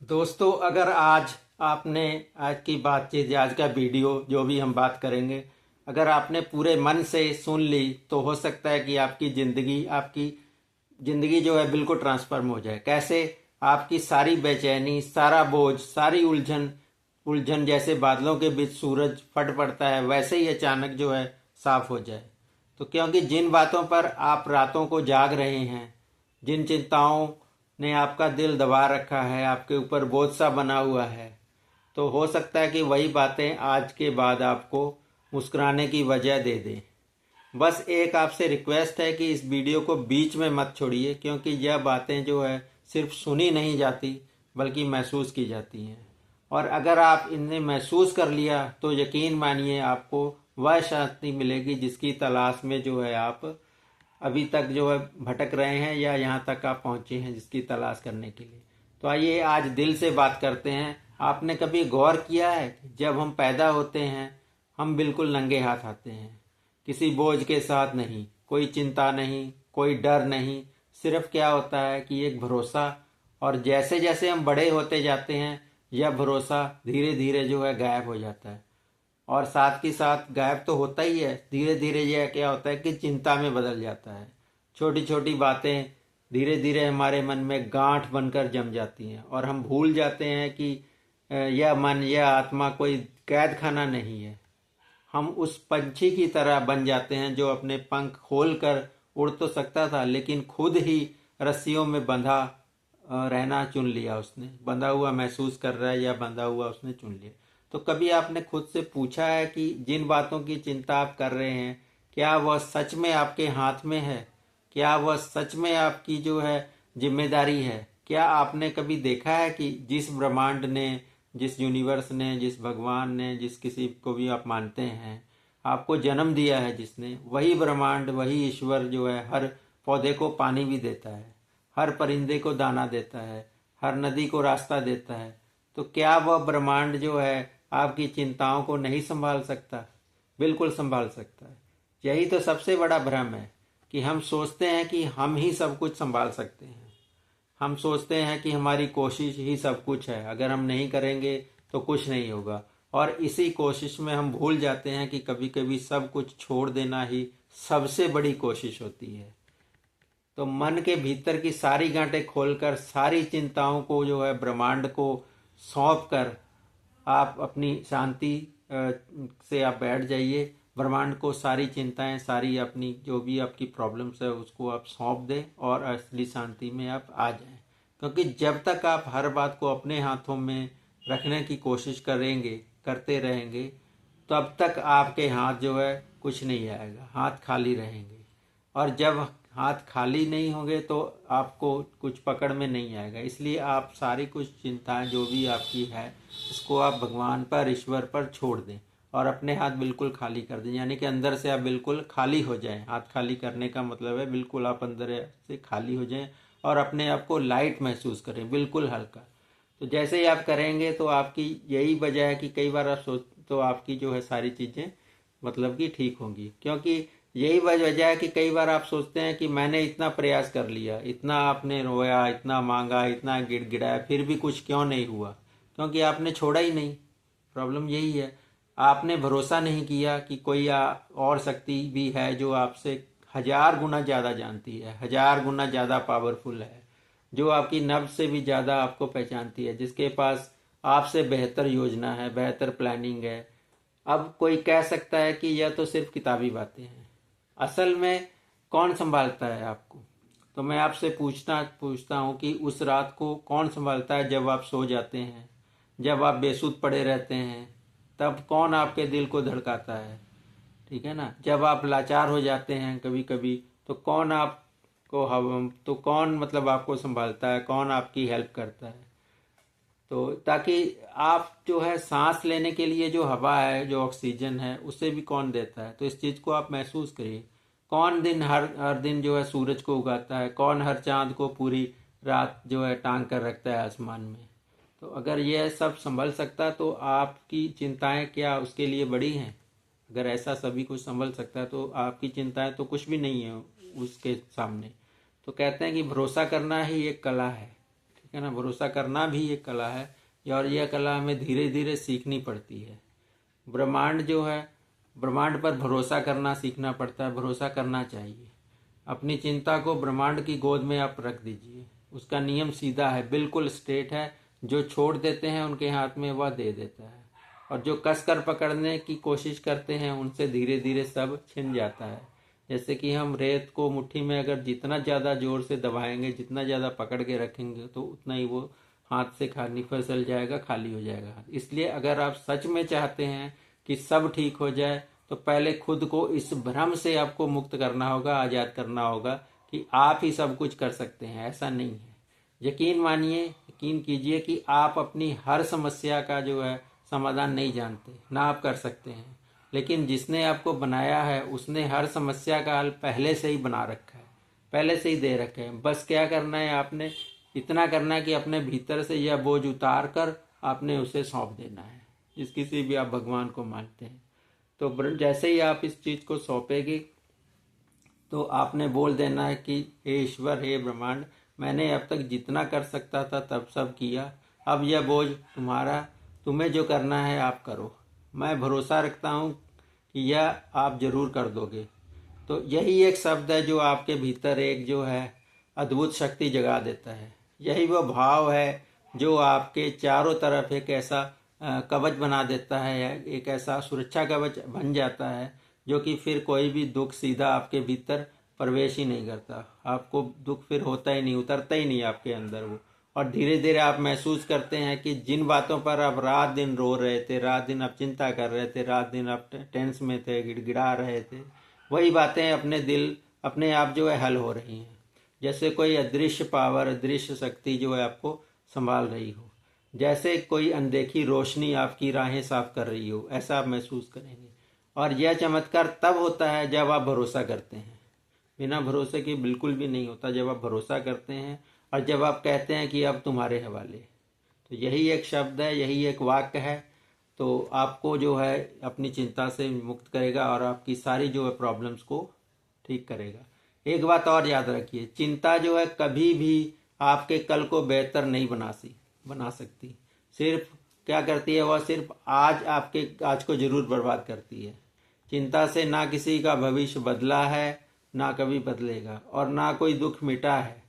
दोस्तों, अगर आज की बातचीत या आज का वीडियो जो भी हम बात करेंगे, अगर आपने पूरे मन से सुन ली तो हो सकता है कि आपकी ज़िंदगी जो है बिल्कुल ट्रांसफॉर्म हो जाए। कैसे? आपकी सारी बेचैनी, सारा बोझ, सारी उलझन उलझन जैसे बादलों के बीच सूरज फट पड़ता है, वैसे ही अचानक जो है साफ हो जाए। तो क्योंकि जिन बातों पर आप रातों को जाग रहे हैं, जिन चिंताओं ने आपका दिल दबा रखा है, आपके ऊपर बोझ सा बना हुआ है, तो हो सकता है कि वही बातें आज के बाद आपको मुस्कुराने की वजह दे दें। बस एक आपसे रिक्वेस्ट है कि इस वीडियो को बीच में मत छोड़िए, क्योंकि यह बातें जो है सिर्फ सुनी नहीं जाती बल्कि महसूस की जाती हैं। और अगर आप इन्हें महसूस कर लिया तो यकीन मानिए आपको वह शांति मिलेगी जिसकी तलाश में जो है आप अभी तक जो है भटक रहे हैं, या यहाँ तक आप पहुँचे हैं जिसकी तलाश करने के लिए। तो आइए आज दिल से बात करते हैं। आपने कभी गौर किया है कि जब हम पैदा होते हैं हम बिल्कुल नंगे हाथ आते हैं, किसी बोझ के साथ नहीं, कोई चिंता नहीं, कोई डर नहीं। सिर्फ क्या होता है कि एक भरोसा। और जैसे जैसे हम बड़े होते जाते हैं यह भरोसा धीरे धीरे जो है गायब हो जाता है। और साथ ही साथ गायब तो होता ही है, धीरे धीरे यह क्या होता है कि चिंता में बदल जाता है। छोटी छोटी बातें धीरे धीरे हमारे मन में गांठ बनकर जम जाती हैं और हम भूल जाते हैं कि यह मन, यह आत्मा कोई कैद खाना नहीं है। हम उस पंछी की तरह बन जाते हैं जो अपने पंख खोलकर उड़ तो सकता था, लेकिन खुद ही रस्सियों में बंधा रहना चुन लिया। उसने बंधा हुआ महसूस कर रहा है या बंधा हुआ उसने चुन लिया। तो कभी आपने खुद से पूछा है कि जिन बातों की चिंता आप कर रहे हैं, क्या वह सच में आपके हाथ में है? क्या वह सच में आपकी जो है जिम्मेदारी है? क्या आपने कभी देखा है कि जिस ब्रह्मांड ने, जिस यूनिवर्स ने, जिस भगवान ने, जिस किसी को भी आप मानते हैं, आपको जन्म दिया है जिसने, वही ब्रह्मांड, वही ईश्वर जो है हर पौधे को पानी भी देता है, हर परिंदे को दाना देता है, हर नदी को रास्ता देता है। तो क्या वह ब्रह्मांड जो है आपकी चिंताओं को नहीं संभाल सकता? बिल्कुल संभाल सकता है। यही तो सबसे बड़ा भ्रम है कि हम सोचते हैं कि हम ही सब कुछ संभाल सकते हैं। हम सोचते हैं कि हमारी कोशिश ही सब कुछ है, अगर हम नहीं करेंगे तो कुछ नहीं होगा। और इसी कोशिश में हम भूल जाते हैं कि कभी कभी सब कुछ छोड़ देना ही सबसे बड़ी कोशिश होती है। तो मन के भीतर की सारी गांठें खोलकर, सारी चिंताओं को जो है ब्रह्मांड को सौंप कर आप अपनी शांति से आप बैठ जाइए। ब्रह्मांड को सारी चिंताएं, सारी अपनी जो भी आपकी प्रॉब्लम्स है उसको आप सौंप दें और असली शांति में आप आ जाएं। क्योंकि जब तक आप हर बात को अपने हाथों में रखने की कोशिश करते रहेंगे, तब तक आपके हाथ जो है कुछ नहीं आएगा, हाथ खाली रहेंगे। और जब हाथ खाली नहीं होंगे तो आपको कुछ पकड़ में नहीं आएगा। इसलिए आप सारी कुछ चिंताएं जो भी आपकी है उसको आप भगवान पर, ईश्वर पर छोड़ दें और अपने हाथ बिल्कुल खाली कर दें। यानी कि अंदर से आप बिल्कुल खाली हो जाएं। हाथ खाली करने का मतलब है बिल्कुल आप अंदर से खाली हो जाएं और अपने आप को लाइट महसूस करें, बिल्कुल हल्का। तो जैसे ही आप करेंगे तो आपकी यही वजह है कि कई बार आप सोच तो आपकी जो है सारी चीज़ें मतलब कि ठीक होंगी। क्योंकि यही वजह है कि कई बार आप सोचते हैं कि मैंने इतना प्रयास कर लिया, इतना आपने रोया, इतना मांगा, इतना गिड़गिड़ाया, फिर भी कुछ क्यों नहीं हुआ? क्योंकि आपने छोड़ा ही नहीं। प्रॉब्लम यही है। आपने भरोसा नहीं किया कि कोई और शक्ति भी है जो आपसे हजार गुना ज़्यादा जानती है, हजार गुना ज़्यादा पावरफुल है, जो आपकी नब्ज से भी ज़्यादा आपको पहचानती है, जिसके पास आपसे बेहतर योजना है, बेहतर प्लानिंग है। अब कोई कह सकता है कि यह तो सिर्फ किताबी बातें हैं। असल में कौन संभालता है आपको? तो मैं आपसे पूछता पूछता हूँ कि उस रात को कौन संभालता है जब आप सो जाते हैं, जब आप बेसुध पड़े रहते हैं, तब कौन आपके दिल को धड़काता है? ठीक है ना? जब आप लाचार हो जाते हैं कभी कभी, तो कौन मतलब आपको संभालता है, कौन आपकी हेल्प करता है? तो ताकि आप जो है सांस लेने के लिए जो हवा है, जो ऑक्सीजन है, उसे भी कौन देता है? तो इस चीज़ को आप महसूस करिए। कौन दिन हर हर दिन जो है सूरज को उगाता है? कौन हर चांद को पूरी रात जो है टांग कर रखता है आसमान में? तो अगर यह सब संभल सकता है तो आपकी चिंताएं क्या उसके लिए बड़ी हैं? अगर ऐसा सभी कुछ संभल सकता है तो आपकी चिंताएं तो कुछ भी नहीं है उसके सामने। तो कहते हैं कि भरोसा करना ही एक कला है। ठीक है ना। भरोसा करना भी एक कला है, और यह कला हमें धीरे धीरे सीखनी पड़ती है। ब्रह्मांड जो है, ब्रह्मांड पर भरोसा करना सीखना पड़ता है, भरोसा करना चाहिए। अपनी चिंता को ब्रह्मांड की गोद में आप रख दीजिए। उसका नियम सीधा है, बिल्कुल स्ट्रेट है। जो छोड़ देते हैं उनके हाथ में वह दे देता है, और जो कस कर पकड़ने की कोशिश करते हैं उनसे धीरे धीरे सब छिन जाता है। जैसे कि हम रेत को मुट्ठी में अगर जितना ज़्यादा जोर से दबाएंगे, जितना ज़्यादा पकड़ के रखेंगे, तो उतना ही वो हाथ से खाली फिसल जाएगा, खाली हो जाएगा। इसलिए अगर आप सच में चाहते हैं कि सब ठीक हो जाए, तो पहले खुद को इस भ्रम से आपको मुक्त करना होगा, आज़ाद करना होगा कि आप ही सब कुछ कर सकते हैं। ऐसा नहीं है। यकीन मानिए, यकीन कीजिए कि आप अपनी हर समस्या का जो है समाधान नहीं जानते, ना आप कर सकते हैं। लेकिन जिसने आपको बनाया है उसने हर समस्या का हल पहले से ही बना रखा है, पहले से ही दे रखे हैं। बस क्या करना है, आपने इतना करना है कि अपने भीतर से यह बोझ उतार कर आपने उसे सौंप देना है। जिस किसी भी आप भगवान को मानते हैं, तो जैसे ही आप इस चीज़ को सौंपेगी, तो आपने बोल देना है कि हे ईश्वर, हे ब्रह्मांड, मैंने अब तक जितना कर सकता था तब सब किया। अब यह बोझ तुम्हारा, तुम्हें जो करना है आप करो। मैं भरोसा रखता हूँ कि यह आप जरूर कर दोगे। तो यही एक शब्द है जो आपके भीतर एक जो है अद्भुत शक्ति जगा देता है। यही वो भाव है जो आपके चारों तरफ एक ऐसा कवच बना देता है, एक ऐसा सुरक्षा कवच बन जाता है, जो कि फिर कोई भी दुख सीधा आपके भीतर प्रवेश ही नहीं करता। आपको दुख फिर होता ही नहीं, उतरता ही नहीं आपके अंदर वो। और धीरे धीरे आप महसूस करते हैं कि जिन बातों पर आप रात दिन रो रहे थे, रात दिन आप चिंता कर रहे थे, रात दिन आप टेंस में थे, गिड़गिड़ा रहे थे, वही बातें अपने आप जो है हल हो रही हैं। जैसे कोई अदृश्य पावर, अदृश्य शक्ति जो है आपको संभाल रही हो, जैसे कोई अनदेखी रोशनी आपकी राहें साफ कर रही हो, ऐसा आप महसूस करेंगे। और यह चमत्कार तब होता है जब आप भरोसा करते हैं। बिना भरोसे के बिल्कुल भी नहीं होता। जब आप भरोसा करते हैं और जब आप कहते हैं कि अब तुम्हारे हवाले, तो यही एक शब्द है, यही एक वाक्य है। तो आपको जो है अपनी चिंता से मुक्त करेगा और आपकी सारी जो है प्रॉब्लम्स को ठीक करेगा। एक बात और याद रखिए, चिंता जो है कभी भी आपके कल को बेहतर नहीं बना सकती। सिर्फ क्या करती है, वह सिर्फ आज को जरूर बर्बाद करती है। चिंता से ना किसी का भविष्य बदला है, ना कभी बदलेगा, और ना कोई दुख मिटा है।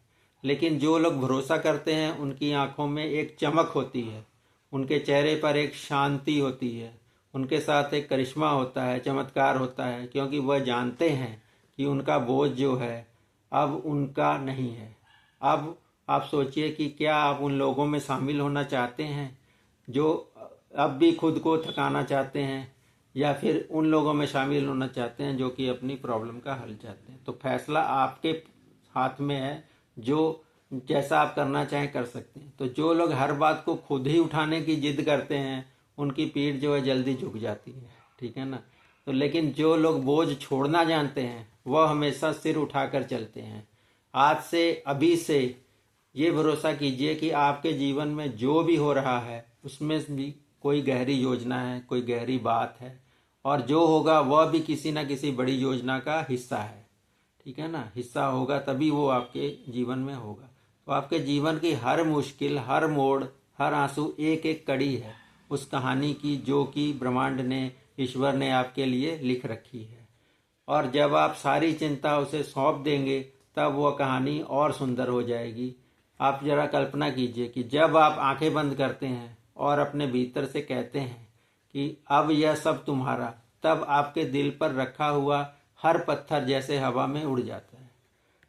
लेकिन जो लोग भरोसा करते हैं उनकी आंखों में एक चमक होती है, उनके चेहरे पर एक शांति होती है, उनके साथ एक करिश्मा होता है, चमत्कार होता है, क्योंकि वह जानते हैं कि उनका बोझ जो है अब उनका नहीं है। अब आप सोचिए कि क्या आप उन लोगों में शामिल होना चाहते हैं जो अब भी खुद को थकाना चाहते हैं, या फिर उन लोगों में शामिल होना चाहते हैं जो कि अपनी प्रॉब्लम का हल चाहते हैं। तो फैसला आपके हाथ में है, जो जैसा आप करना चाहें कर सकते हैं। तो जो लोग हर बात को खुद ही उठाने की जिद करते हैं उनकी पीठ जो है जल्दी झुक जाती है, ठीक है ना। तो लेकिन जो लोग बोझ छोड़ना जानते हैं वह हमेशा सिर उठाकर चलते हैं। आज से, अभी से ये भरोसा कीजिए कि आपके जीवन में जो भी हो रहा है उसमें भी कोई गहरी योजना है, कोई गहरी बात है, और जो होगा वह भी किसी न किसी बड़ी योजना का हिस्सा है, ठीक है ना। हिस्सा होगा तभी वो आपके जीवन में होगा। तो आपके जीवन की हर मुश्किल, हर मोड़, हर आंसू एक एक कड़ी है उस कहानी की जो कि ब्रह्मांड ने, ईश्वर ने आपके लिए लिख रखी है। और जब आप सारी चिंता उसे सौंप देंगे तब वह कहानी और सुंदर हो जाएगी। आप जरा कल्पना कीजिए कि जब आप आंखें बंद करते हैं और अपने भीतर से कहते हैं कि अब यह सब तुम्हारा, तब आपके दिल पर रखा हुआ हर पत्थर जैसे हवा में उड़ जाता है।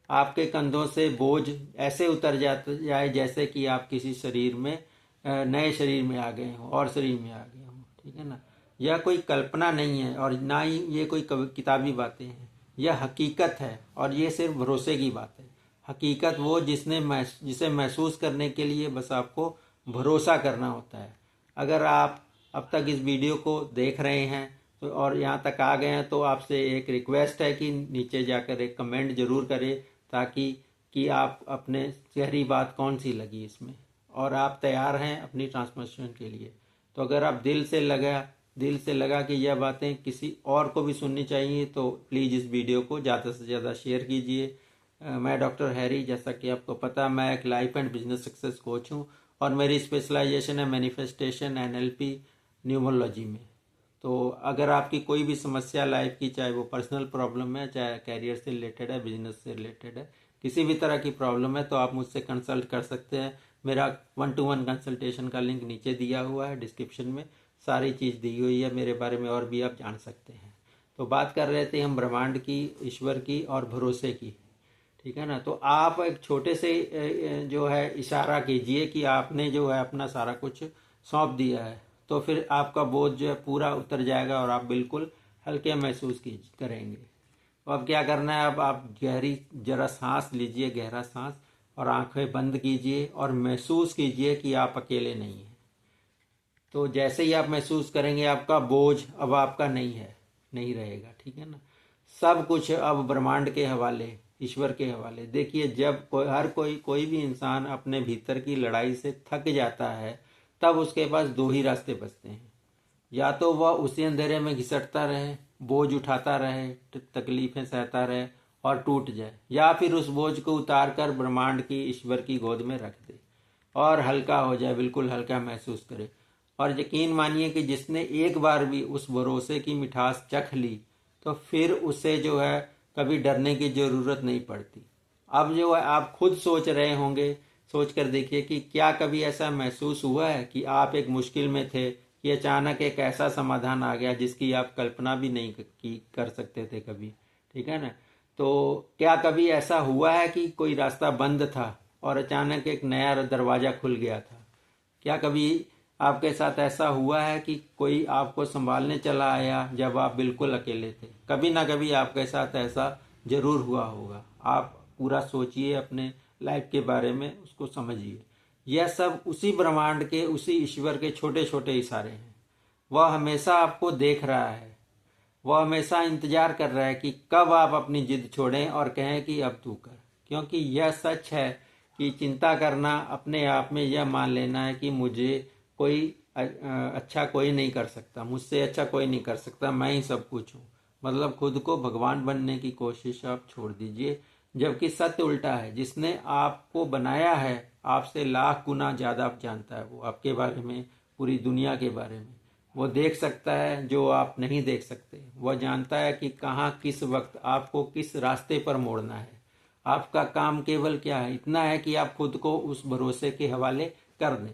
आपके कंधों से बोझ ऐसे उतर जाए जैसे कि आप किसी शरीर में, नए शरीर में आ गए हों, और शरीर में आ गए हों, ठीक है ना। यह कोई कल्पना नहीं है और ना ही ये कोई किताबी बातें हैं, यह हकीकत है। और ये सिर्फ भरोसे की बात है। हकीकत वो जिसे महसूस करने के लिए बस आपको भरोसा करना होता है। अगर आप अब तक इस वीडियो को देख रहे हैं तो और यहाँ तक आ गए हैं, तो आपसे एक रिक्वेस्ट है कि नीचे जाकर एक कमेंट जरूर करें, ताकि कि आप अपने गहरी बात कौन सी लगी इसमें, और आप तैयार हैं अपनी ट्रांसफॉर्मेशन के लिए। तो अगर आप दिल से लगा कि यह बातें किसी और को भी सुननी चाहिए, तो प्लीज़ इस वीडियो को ज़्यादा से ज़्यादा शेयर कीजिए, मैं डॉक्टर हैरी, जैसा कि आपको पता, मैं एक life and business success coach हूँ और मेरी स्पेशलाइजेशन है मैनिफेस्टेशन, एनएलपी, न्यूमरोलॉजी में। तो अगर आपकी कोई भी समस्या लाइफ की, चाहे वो पर्सनल प्रॉब्लम है, चाहे कैरियर से रिलेटेड है, बिजनेस से रिलेटेड है, किसी भी तरह की प्रॉब्लम है, तो आप मुझसे कंसल्ट कर सकते हैं। मेरा 1-to-1 कंसल्टेशन का लिंक नीचे दिया हुआ है डिस्क्रिप्शन में, सारी चीज़ दी हुई है मेरे बारे में, और भी आप जान सकते हैं। तो बात कर रहे थे हम ब्रह्मांड की, ईश्वर की और भरोसे की, ठीक है ना। तो आप एक छोटे से जो है इशारा कीजिए कि आपने जो है अपना सारा कुछ सौंप दिया है, तो फिर आपका बोझ जो है पूरा उतर जाएगा और आप बिल्कुल हल्के महसूस करेंगे। तो अब क्या करना है, अब आप गहरी जरा सांस लीजिए, गहरा सांस, और आंखें बंद कीजिए और महसूस कीजिए कि आप अकेले नहीं हैं। तो जैसे ही आप महसूस करेंगे आपका बोझ अब आपका नहीं है, नहीं रहेगा, ठीक है ना। सब कुछ अब ब्रह्मांड के हवाले, ईश्वर के हवाले। देखिए, जब हर कोई भी इंसान अपने भीतर की लड़ाई से थक जाता है, तब उसके पास दो ही रास्ते बचते हैं। या तो वह उसी अंधेरे में घिसटता रहे, बोझ उठाता रहे, तकलीफें सहता रहे और टूट जाए, या फिर उस बोझ को उतार कर ब्रह्मांड की, ईश्वर की गोद में रख दे और हल्का हो जाए, बिल्कुल हल्का महसूस करे। और यकीन मानिए कि जिसने एक बार भी उस भरोसे की मिठास चख ली, तो फिर उसे जो है कभी डरने की ज़रूरत नहीं पड़ती। अब जो है आप खुद सोच रहे होंगे, सोच कर देखिए कि क्या कभी ऐसा महसूस हुआ है कि आप एक मुश्किल में थे कि अचानक एक ऐसा समाधान आ गया जिसकी आप कल्पना भी नहीं कर सकते थे कभी, ठीक है ना। तो क्या कभी ऐसा हुआ है कि कोई रास्ता बंद था और अचानक एक नया दरवाज़ा खुल गया था? क्या कभी आपके साथ ऐसा हुआ है कि कोई आपको संभालने चला आया जब आप बिल्कुल अकेले थे? कभी ना कभी आपके साथ ऐसा जरूर हुआ होगा। आप पूरा सोचिए अपने लाइफ के बारे में, उसको समझिए। यह सब उसी ब्रह्मांड के, उसी ईश्वर के छोटे छोटे इशारे हैं। वह हमेशा आपको देख रहा है, वह हमेशा इंतजार कर रहा है कि कब आप अपनी जिद छोड़ें और कहें कि अब तू कर। क्योंकि यह सच है कि चिंता करना अपने आप में यह मान लेना है कि मुझे कोई अच्छा कोई नहीं कर सकता, मुझसे अच्छा कोई नहीं कर सकता, मैं ही सब कुछ हूँ। मतलब खुद को भगवान बनने की कोशिश आप छोड़ दीजिए। जबकि सत्य उल्टा है, जिसने आपको बनाया है आपसे लाख गुना ज़्यादा आप जानता है, वो आपके बारे में, पूरी दुनिया के बारे में। वो देख सकता है जो आप नहीं देख सकते। वह जानता है कि कहाँ, किस वक्त आपको किस रास्ते पर मोड़ना है। आपका काम केवल क्या है, इतना है कि आप खुद को उस भरोसे के हवाले कर दें।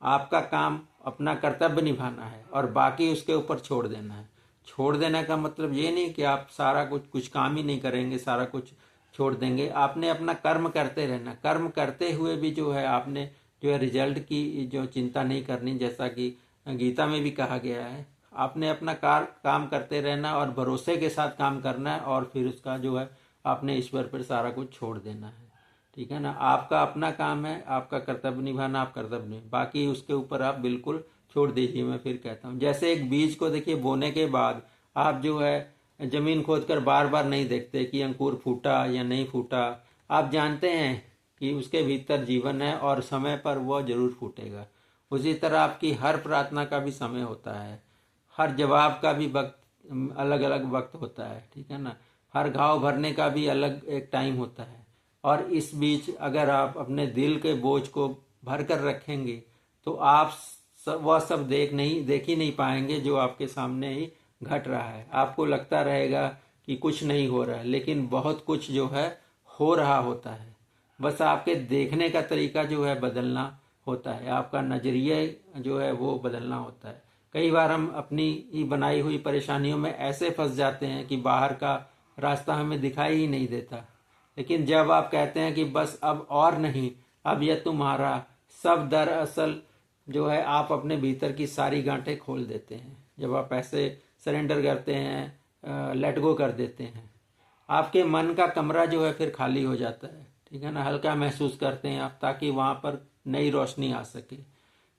आपका काम अपना कर्तव्य निभाना है और बाकी उसके ऊपर छोड़ देना है। छोड़ देने का मतलब ये नहीं कि आप सारा कुछ काम ही नहीं करेंगे, सारा कुछ छोड़ देंगे। आपने अपना कर्म करते रहना। कर्म करते हुए भी जो है आपने जो है रिजल्ट की जो चिंता नहीं करनी, जैसा कि गीता में भी कहा गया है। आपने अपना काम करते रहना और भरोसे के साथ काम करना है, और फिर उसका जो है आपने ईश्वर पर सारा कुछ छोड़ देना है, ठीक है ना। आपका अपना काम है, आपका कर्तव्य निभाना, आप कर्तव्य नहीं, बाकी उसके ऊपर आप बिल्कुल छोड़ दीजिए। मैं फिर कहता हूँ, जैसे एक बीज को देखिए, बोने के बाद आप जो है जमीन खोदकर बार बार नहीं देखते कि अंकुर फूटा या नहीं फूटा। आप जानते हैं कि उसके भीतर जीवन है और समय पर वह जरूर फूटेगा। उसी तरह आपकी हर प्रार्थना का भी समय होता है, हर जवाब का भी वक्त, अलग अलग वक्त होता है, ठीक है ना। हर घाव भरने का भी अलग एक टाइम होता है। और इस बीच अगर आप अपने दिल के बोझ को भर कर रखेंगे, तो आप वह सब देख ही नहीं पाएंगे जो आपके सामने ही घट रहा है। आपको लगता रहेगा कि कुछ नहीं हो रहा है, लेकिन बहुत कुछ जो है हो रहा होता है। बस आपके देखने का तरीका जो है बदलना होता है, आपका नजरिया जो है वो बदलना होता है। कई बार हम अपनी ही बनाई हुई परेशानियों में ऐसे फंस जाते हैं कि बाहर का रास्ता हमें दिखाई ही नहीं देता। लेकिन जब आप कहते हैं कि बस अब और नहीं, अब यह तुम्हारा, सब दरअसल जो है आप अपने भीतर की सारी गांठें खोल देते हैं। जब आप ऐसे सरेंडर करते हैं, लेट गो कर देते हैं, आपके मन का कमरा जो है फिर खाली हो जाता है, ठीक है ना। हल्का महसूस करते हैं आप, ताकि वहाँ पर नई रोशनी आ सके।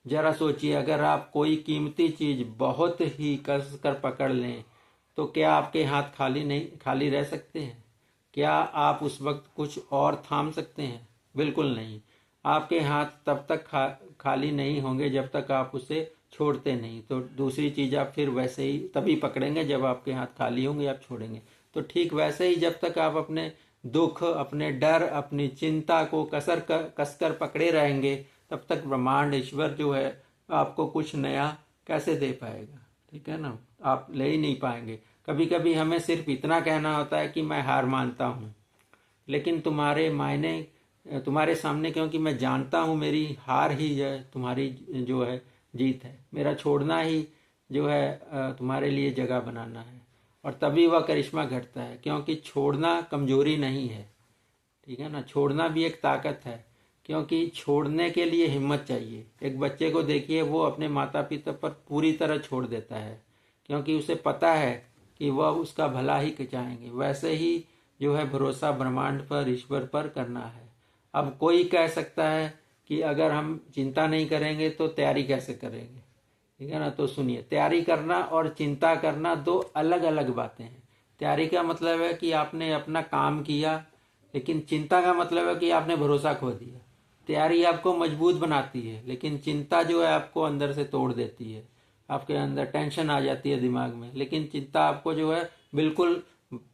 जरा सोचिए, अगर आप कोई कीमती चीज बहुत ही कस कर पकड़ लें, तो क्या आपके हाथ खाली रह सकते हैं? क्या आप उस वक्त कुछ और थाम सकते हैं? बिल्कुल नहीं। आपके हाथ तब तक खाली नहीं होंगे जब तक आप उसे छोड़ते नहीं। तो दूसरी चीज आप फिर वैसे ही तभी पकड़ेंगे जब आपके हाथ खाली होंगे, आप छोड़ेंगे। तो ठीक वैसे ही जब तक आप अपने दुख, अपने डर, अपनी चिंता को कसकर पकड़े रहेंगे, तब तक ब्रह्मांड ईश्वर जो है आपको कुछ नया कैसे दे पाएगा। ठीक है ना, आप ले ही नहीं पाएंगे। कभी कभी हमें सिर्फ इतना कहना होता है कि मैं हार मानता हूँ, लेकिन तुम्हारे सामने, क्योंकि मैं जानता हूँ मेरी हार ही है तुम्हारी जो है जीत है, मेरा छोड़ना ही जो है तुम्हारे लिए जगह बनाना है। और तभी वह करिश्मा घटता है, क्योंकि छोड़ना कमजोरी नहीं है। ठीक है ना, छोड़ना भी एक ताकत है, क्योंकि छोड़ने के लिए हिम्मत चाहिए। एक बच्चे को देखिए, वो अपने माता पिता पर पूरी तरह छोड़ देता है, क्योंकि उसे पता है कि वह उसका भला ही चाहेंगे। वैसे ही जो है भरोसा ब्रह्मांड पर, ईश्वर पर करना है। अब कोई कह सकता है कि अगर हम चिंता नहीं करेंगे तो तैयारी कैसे करेंगे। ठीक है ना, तो सुनिए, तैयारी करना और चिंता करना दो अलग अलग बातें हैं। तैयारी का मतलब है कि आपने अपना काम किया, लेकिन चिंता का मतलब है कि आपने भरोसा खो दिया। तैयारी आपको मजबूत बनाती है, लेकिन चिंता जो है आपको अंदर से तोड़ देती है। आपके अंदर टेंशन आ जाती है दिमाग में, लेकिन चिंता आपको जो है बिल्कुल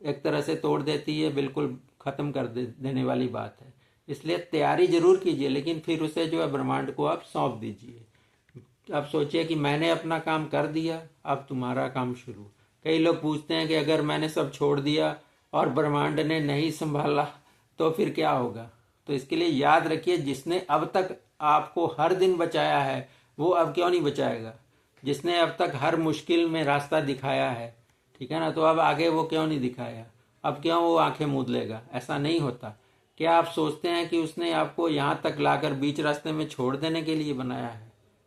एक तरह से तोड़ देती है, बिल्कुल खत्म कर देने वाली बात है। इसलिए तैयारी जरूर कीजिए, लेकिन फिर उसे जो है ब्रह्मांड को आप सौंप दीजिए। आप सोचिए कि मैंने अपना काम कर दिया, अब तुम्हारा काम शुरू। कई लोग पूछते हैं कि अगर मैंने सब छोड़ दिया और ब्रह्मांड ने नहीं संभाला तो फिर क्या होगा। तो इसके लिए याद रखिए, जिसने अब तक आपको हर दिन बचाया है वो अब क्यों नहीं बचाएगा। जिसने अब तक हर मुश्किल में रास्ता दिखाया है, ठीक है ना, तो अब आगे वो क्यों नहीं दिखाया। अब क्यों वो आंखें मूंद लेगा। ऐसा नहीं होता। क्या आप सोचते हैं कि उसने आपको यहाँ तक लाकर बीच रास्ते में छोड़ देने के लिए बनाया है।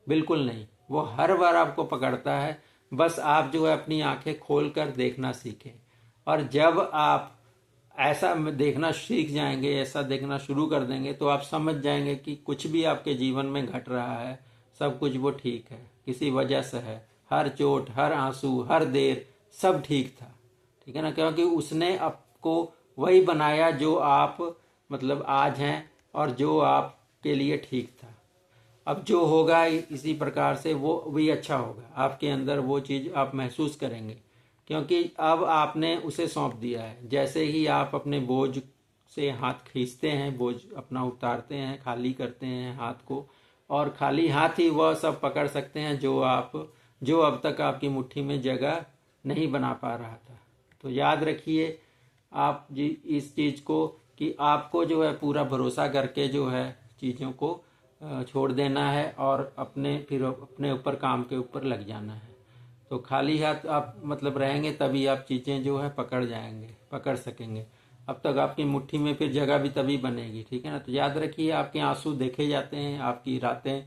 बिल्कुल नहीं, वो हर बार आपको पकड़ता है। बस आप जो है अपनी आंखें खोलकर देखना सीखें। और जब आप ऐसा देखना सीख जाएंगे, ऐसा देखना शुरू कर देंगे, तो आप समझ जाएंगे कि कुछ भी आपके जीवन में घट रहा है, सब कुछ वो ठीक है, किसी वजह से है। हर चोट, हर आंसू, हर देर, सब ठीक था। ठीक है ना, क्योंकि उसने आपको वही बनाया जो आप मतलब आज हैं, और जो आपके लिए ठीक था। अब जो होगा इसी प्रकार से वो भी अच्छा होगा। आपके अंदर वो चीज़ आप महसूस करेंगे, क्योंकि अब आपने उसे सौंप दिया है। जैसे ही आप अपने बोझ से हाथ खींचते हैं, बोझ अपना उतारते हैं, खाली करते हैं हाथ को, और खाली हाथ ही वह सब पकड़ सकते हैं जो अब तक आपकी मुट्ठी में जगह नहीं बना पा रहा था। तो याद रखिए आप जी इस चीज़ को, कि आपको जो है पूरा भरोसा करके जो है चीज़ों को छोड़ देना है, और फिर अपने ऊपर काम के ऊपर लग जाना है। तो खाली हाथ आप मतलब रहेंगे, तभी आप चीज़ें जो है पकड़ सकेंगे। अब तक आपकी मुट्ठी में फिर जगह भी तभी बनेगी। ठीक है ना, तो याद रखिए, आपके आंसू देखे जाते हैं, आपकी रातें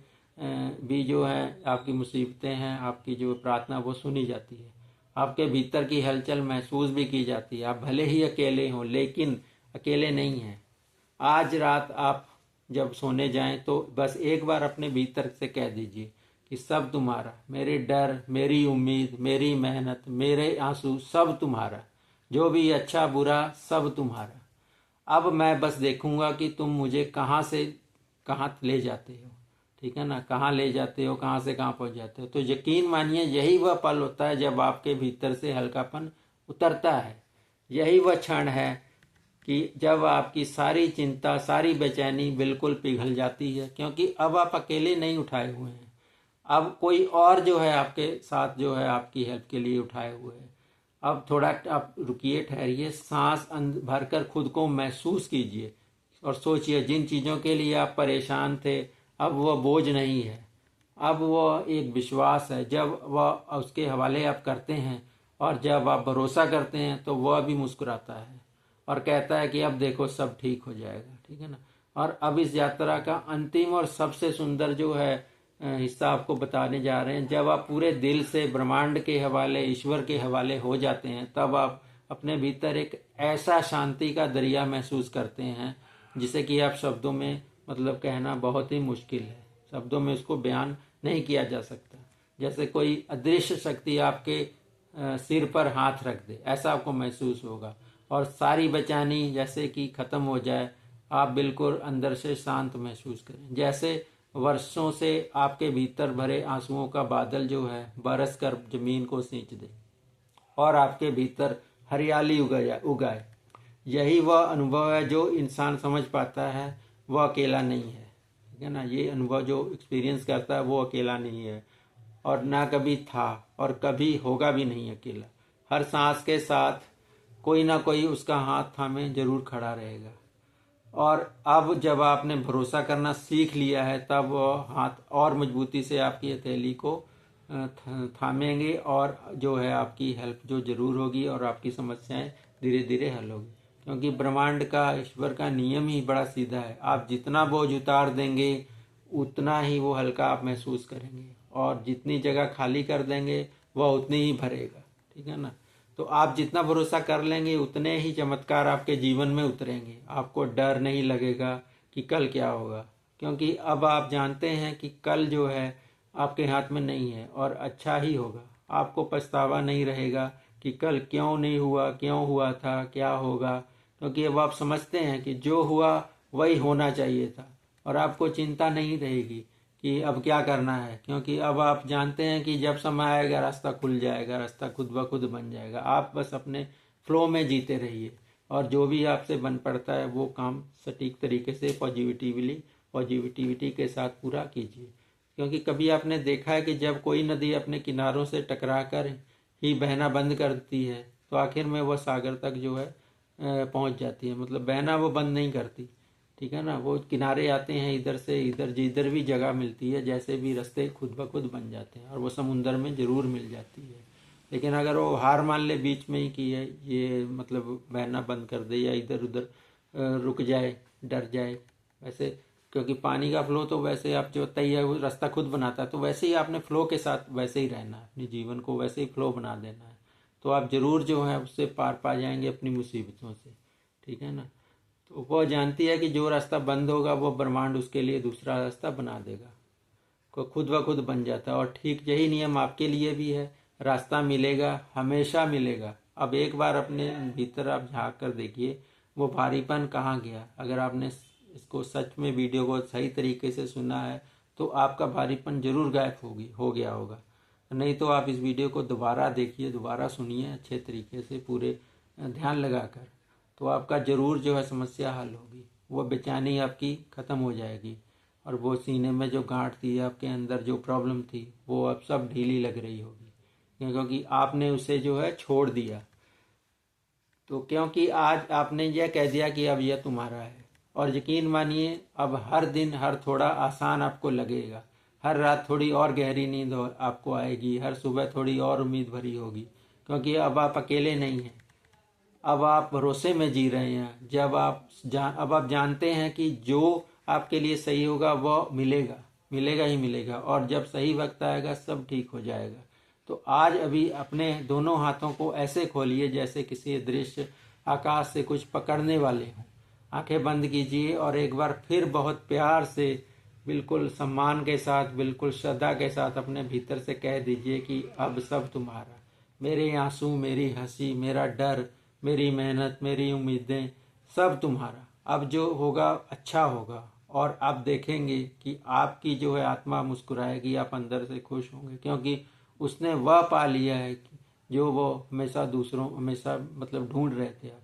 भी जो है, आपकी मुसीबतें हैं, आपकी जो प्रार्थना वो सुनी जाती है, आपके भीतर की हलचल महसूस भी की जाती है। आप भले ही अकेले हों, लेकिन अकेले नहीं हैं। आज रात आप जब सोने जाएं तो बस एक बार अपने भीतर से कह दीजिए कि सब तुम्हारा, मेरे डर, मेरी उम्मीद, मेरी मेहनत, मेरे आंसू, सब तुम्हारा, जो भी अच्छा बुरा सब तुम्हारा। अब मैं बस देखूंगा कि तुम मुझे कहाँ से कहाँ ले जाते हो। ठीक है ना, कहाँ ले जाते हो, कहाँ से कहाँ पहुँच जाते हो। तो यकीन मानिए, यही वह पल होता है जब आपके भीतर से हल्कापन उतरता है। यही वह क्षण है कि जब आपकी सारी चिंता, सारी बेचैनी बिल्कुल पिघल जाती है, क्योंकि अब आप अकेले नहीं उठाए हुए हैं। अब कोई और जो है आपके साथ जो है आपकी हेल्प के लिए उठाए हुए हैं। अब थोड़ा आप रुकिए, ठहरिए, सांस भरकर खुद को महसूस कीजिए, और सोचिए जिन चीज़ों के लिए आप परेशान थे, अब वह बोझ नहीं है, अब वह एक विश्वास है। जब वह उसके हवाले आप करते हैं, और जब आप भरोसा करते हैं, तो वह भी मुस्कुराता है और कहता है कि अब देखो सब ठीक हो जाएगा। ठीक है ना। और अब इस यात्रा का अंतिम और सबसे सुंदर जो है हिस्सा आपको बताने जा रहे हैं। जब आप पूरे दिल से ब्रह्मांड के हवाले, ईश्वर के हवाले हो जाते हैं, तब आप अपने भीतर एक ऐसा शांति का दरिया महसूस करते हैं, जिसे कि आप शब्दों में मतलब कहना बहुत ही मुश्किल है। शब्दों में इसको बयान नहीं किया जा सकता। जैसे कोई अदृश्य शक्ति आपके सिर पर हाथ रख दे, ऐसा आपको महसूस होगा, और सारी बेचैनी जैसे कि खत्म हो जाए। आप बिल्कुल अंदर से शांत महसूस करें, जैसे वर्षों से आपके भीतर भरे आंसुओं का बादल जो है बरस कर जमीन को सींच दे, और आपके भीतर हरियाली उगाए। यही वह अनुभव है जो इंसान समझ पाता है, वह अकेला नहीं है। ठीक है ना, ये अनुभव जो एक्सपीरियंस करता है वो अकेला नहीं है, और ना कभी था और कभी होगा भी नहीं अकेला। हर सांस के साथ कोई ना कोई उसका हाथ थामे जरूर खड़ा रहेगा। और अब जब आपने भरोसा करना सीख लिया है, तब वो हाथ और मजबूती से आपकी हथेली को थामेंगे, और जो है आपकी हेल्प जो जरूर होगी, और आपकी समस्याएं धीरे धीरे हल होगी। क्योंकि ब्रह्मांड का, ईश्वर का नियम ही बड़ा सीधा है। आप जितना बोझ उतार देंगे उतना ही वो हल्का आप महसूस करेंगे, और जितनी जगह खाली कर देंगे वह उतनी ही भरेगा। ठीक है ना, तो आप जितना भरोसा कर लेंगे उतने ही चमत्कार आपके जीवन में उतरेंगे। आपको डर नहीं लगेगा कि कल क्या होगा, क्योंकि अब आप जानते हैं कि कल जो है आपके हाथ में नहीं है, और अच्छा ही होगा। आपको पछतावा नहीं रहेगा कि कल क्यों नहीं हुआ, क्यों हुआ था, क्या होगा, क्योंकि अब आप समझते हैं कि जो हुआ वही होना चाहिए था। और आपको चिंता नहीं रहेगी कि अब क्या करना है, क्योंकि अब आप जानते हैं कि जब समय आएगा रास्ता खुल जाएगा, रास्ता खुद ब खुद बन जाएगा। आप बस अपने फ्लो में जीते रहिए, और जो भी आपसे बन पड़ता है वो काम सटीक तरीके से पॉजिटिविटी के साथ पूरा कीजिए। क्योंकि कभी आपने देखा है कि जब कोई नदी अपने किनारों से टकरा कर ही बहना बंद करती है, तो आखिर में वह सागर तक जो है पहुंच जाती है। मतलब बहना वो बंद नहीं करती। ठीक है ना, वो किनारे आते हैं इधर से इधर, जिधर भी जगह मिलती है, जैसे भी रास्ते खुद ब खुद बन जाते हैं, और वो समुंदर में जरूर मिल जाती है। लेकिन अगर वो हार मान ले बीच में ही कि है ये मतलब बहना बंद कर दे, या इधर उधर रुक जाए, डर जाए, वैसे क्योंकि पानी का फ्लो तो वैसे आप जो तय है वो रास्ता खुद बनाता है, तो वैसे ही आपने फ्लो के साथ वैसे ही रहना है, अपने जीवन को वैसे ही फ्लो बना देना है। तो आप जरूर जो है उससे पार पा जाएंगे अपनी मुसीबतों से। ठीक है ना, तो वह जानती है कि जो रास्ता बंद होगा वो ब्रह्मांड उसके लिए दूसरा रास्ता बना देगा, को खुद ब खुद बन जाता है। और ठीक यही नियम आपके लिए भी है। रास्ता मिलेगा, हमेशा मिलेगा। अब एक बार अपने भीतर आप झांक कर देखिए, वो भारीपन कहाँ गया। अगर आपने इसको सच में वीडियो को सही तरीके से सुना है, तो आपका भारीपन जरूर गायब हो गया होगा। नहीं तो आप इस वीडियो को दोबारा देखिए, दोबारा सुनिए अच्छे तरीके से, पूरे ध्यान लगाकर, तो आपका जरूर जो है समस्या हल होगी। वो बेचैनी आपकी ख़त्म हो जाएगी, और वो सीने में जो गांठ थी, आपके अंदर जो प्रॉब्लम थी, वो अब सब ढीली लग रही होगी, क्योंकि आपने उसे जो है छोड़ दिया। तो क्योंकि आज आपने यह कह दिया कि अब यह तुम्हारा है, और यकीन मानिए अब हर दिन हर थोड़ा आसान आपको लगेगा। हर रात थोड़ी और गहरी नींद आपको आएगी, हर सुबह थोड़ी और उम्मीद भरी होगी, क्योंकि अब आप अकेले नहीं हैं। अब आप भरोसे में जी रहे हैं। अब आप जानते हैं कि जो आपके लिए सही होगा वह मिलेगा, मिलेगा ही मिलेगा, और जब सही वक्त आएगा सब ठीक हो जाएगा। तो आज अभी अपने दोनों हाथों को ऐसे खोलिए जैसे किसी दृश्य आकाश से कुछ पकड़ने वाले हों। आंखें बंद कीजिए, और एक बार फिर बहुत प्यार से, बिल्कुल सम्मान के साथ, बिल्कुल श्रद्धा के साथ अपने भीतर से कह दीजिए कि अब सब तुम्हारा। मेरे आंसू, मेरी हंसी, मेरा डर, मेरी मेहनत, मेरी उम्मीदें, सब तुम्हारा। अब जो होगा अच्छा होगा, और आप देखेंगे कि आपकी जो है आत्मा मुस्कुराएगी, आप अंदर से खुश होंगे, क्योंकि उसने वह पा लिया है जो वो हमेशा मतलब ढूंढ रहे थे। आप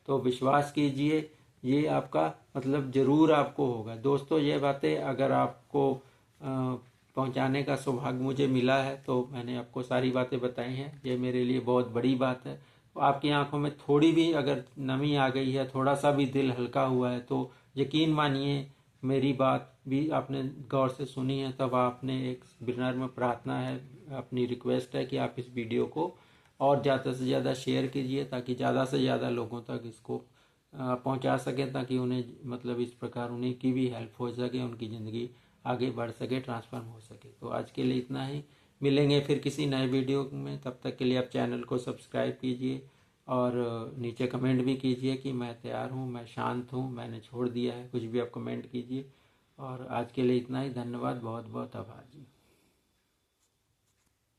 तो विश्वास कीजिए, ये आपका मतलब जरूर आपको होगा। दोस्तों, ये बातें अगर आपको पहुंचाने का सौभाग्य मुझे मिला है, तो मैंने आपको सारी बातें बताई हैं। ये मेरे लिए बहुत बड़ी बात है। तो आपकी आंखों में थोड़ी भी अगर नमी आ गई है, थोड़ा सा भी दिल हल्का हुआ है, तो यकीन मानिए मेरी बात भी आपने गौर से सुनी है। तब आपने एक विनम्र प्रार्थना है, अपनी रिक्वेस्ट है कि आप इस वीडियो को और ज़्यादा से ज़्यादा शेयर कीजिए, ताकि ज़्यादा से ज़्यादा लोगों तक इसको पहुंचा सकें, ताकि उन्हें मतलब इस प्रकार उन्हीं की भी हेल्प हो सके, उनकी ज़िंदगी आगे बढ़ सके, ट्रांसफॉर्म हो सके। तो आज के लिए इतना ही। मिलेंगे फिर किसी नए वीडियो में। तब तक के लिए आप चैनल को सब्सक्राइब कीजिए, और नीचे कमेंट भी कीजिए कि मैं तैयार हूँ, मैं शांत हूँ, मैंने छोड़ दिया है। कुछ भी आप कमेंट कीजिए। और आज के लिए इतना ही। धन्यवाद, बहुत बहुत आभार जी।